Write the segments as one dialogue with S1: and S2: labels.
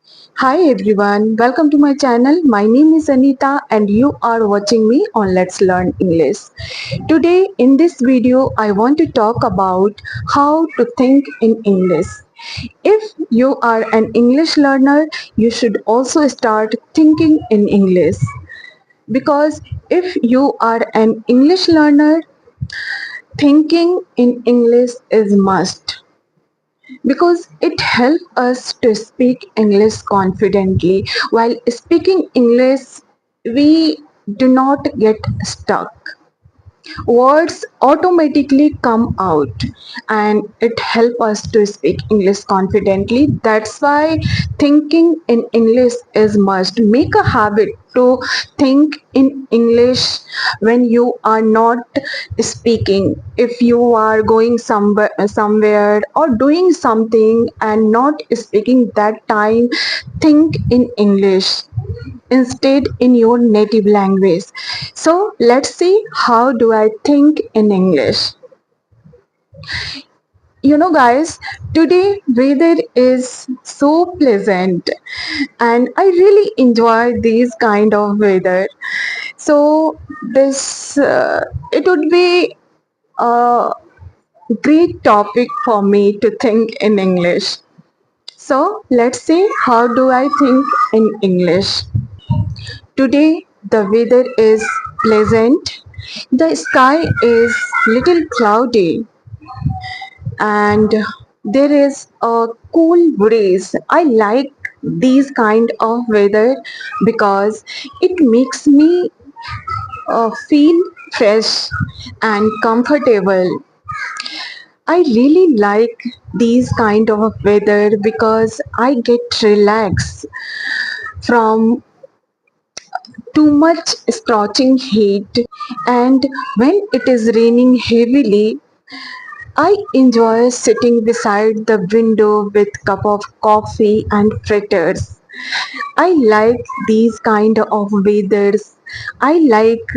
S1: Hi everyone, welcome to my channel. My name is Anita and you are watching me on Let's Learn English. Today in this video I want to talk about how to think in English. If you are an English learner, you should also start thinking in English. Because if you are an English learner, thinking in English is must because it helps us to speak English confidently. While speaking English, we do not get stuck. Words automatically come out and it helps us to speak English confidently. That's why thinking in English is must. Make a habit to think in English when you are not speaking. If you are going somewhere or doing something and not speaking that time, think in English instead in your native language. So let's see how do I think in English. Guys, today weather is so pleasant and I really enjoy these kind of weather. So this it would be a great topic for me to think in English. So let's see how do I think in English. Today the weather is pleasant. The sky is little cloudy and there is a cool breeze. I like these kind of weather because it makes me feel fresh and comfortable. I really like these kind of weather because I get relaxed from too much scorching heat, and when it is raining heavily I enjoy sitting beside the window with cup of coffee and fritters. I like these kind of weathers. I like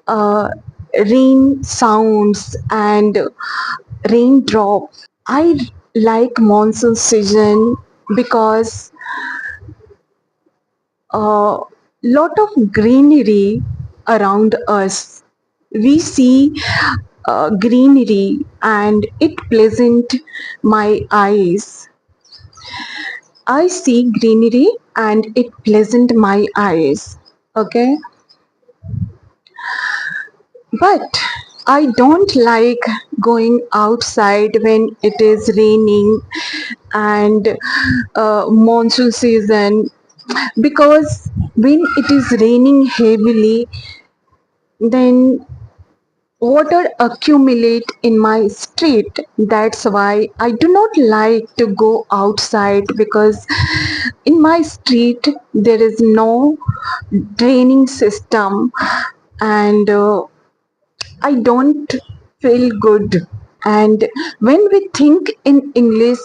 S1: uh, rain sounds and raindrops. I like monsoon season because a lot of greenery around us. We see greenery and it pleasant my eyes. I see greenery and it pleasant my eyes. Okay, but I don't like going outside when it is raining and monsoon season because when it is raining heavily then water accumulate in my street. That's why I do not like to go outside because in my street there is no draining system and I don't feel good. And when we think in English,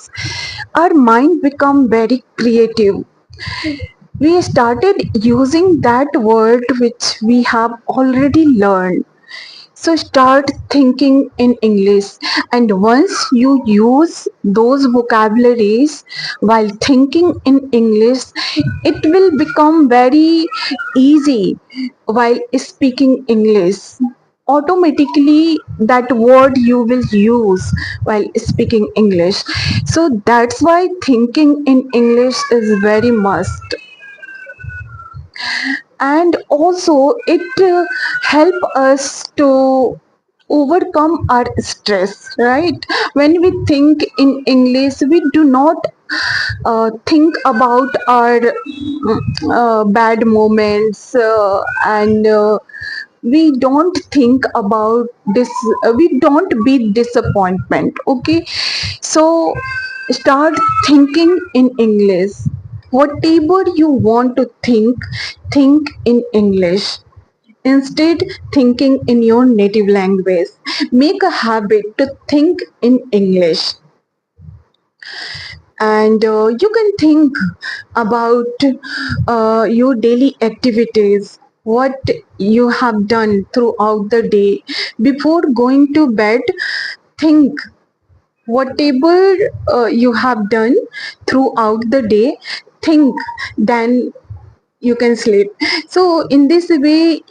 S1: our mind become very creative. We started using that word which we have already learned. So start thinking in English, and once you use those vocabularies while thinking in English, it will become very easy while speaking English. Automatically, that word you will use while speaking English. So that's why thinking in English is very must, and also it help us to overcome our stress, right? When we think in English we do not think about our bad moments and we don't think about this, we don't be disappointment. Okay, so start thinking in English. Whatever you want to think in English instead thinking in your native language. Make a habit to think in English, and you can think about your daily activities, what you have done throughout the day. Before going to bed, think whatever you have done throughout the day. think, then you can sleep. So in this way,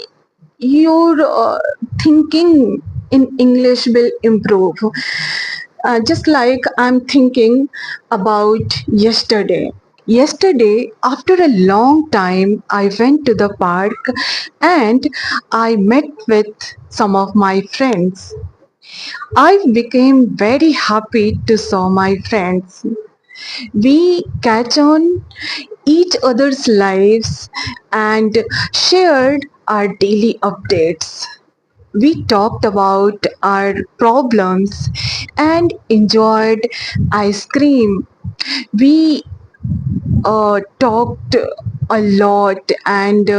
S1: your thinking in English will improve. Just like I'm thinking about yesterday. Yesterday, after a long time, I went to the park and I met with some of my friends. I became very happy to saw my friends. We catch on each other's lives and shared our daily updates. We talked about our problems and enjoyed ice cream. We talked a lot and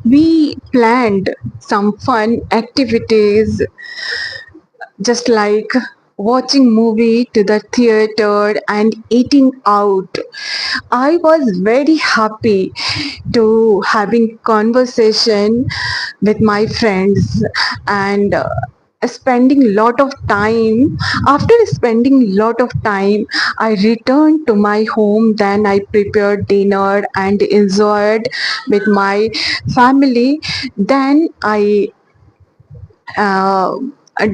S1: we planned some fun activities, just like watching movie to the theater and eating out. I was very happy to having conversation with my friends and spending lot of time. After spending lot of time, I returned to my home. Then I prepared dinner and enjoyed with my family. Then uh,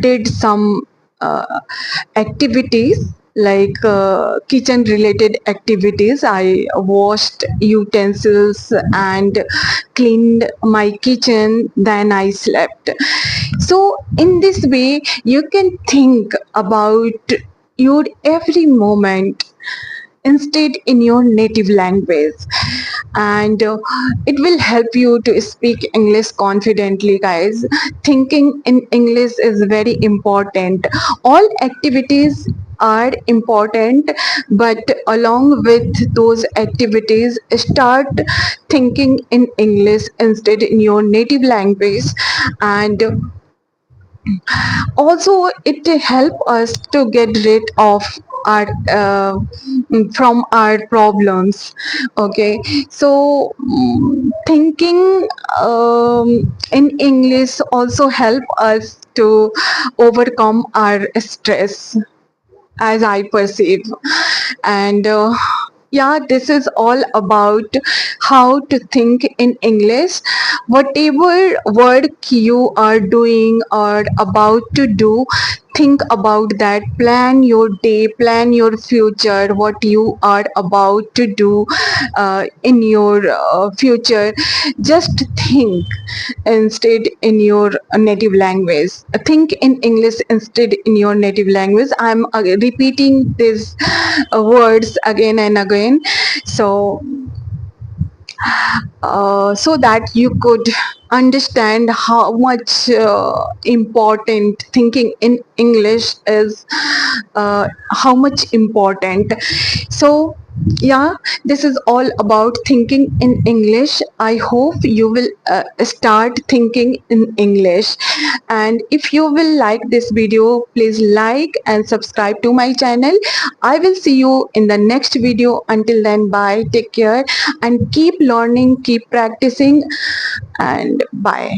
S1: did some uh, activities like kitchen related activities. I washed utensils and cleaned my kitchen, then I slept. So in this way you can think about your every moment instead in your native language, and it will help you to speak English confidently, guys. Thinking in English is very important. All activities are important, but along with those activities, start thinking in English instead in your native language. And also it help us to get rid of our from our problems. Okay, so thinking in English also help us to overcome our stress, as I perceive. And yeah, this is all about how to think in English. Whatever work you are doing or about to do, think about that. Plan your day, plan your future, what you are about to do in your future. Just think instead in your native language. Think in English instead in your native language. I'm repeating these words again and again, so so that you could understand how much important thinking in English is, how much important. So yeah, this is all about thinking in English. I hope you will start thinking in English. And if you will like this video, please like and subscribe to my channel. I will see you in the next video. Until then, bye, take care, and keep learning, keep practicing, and bye.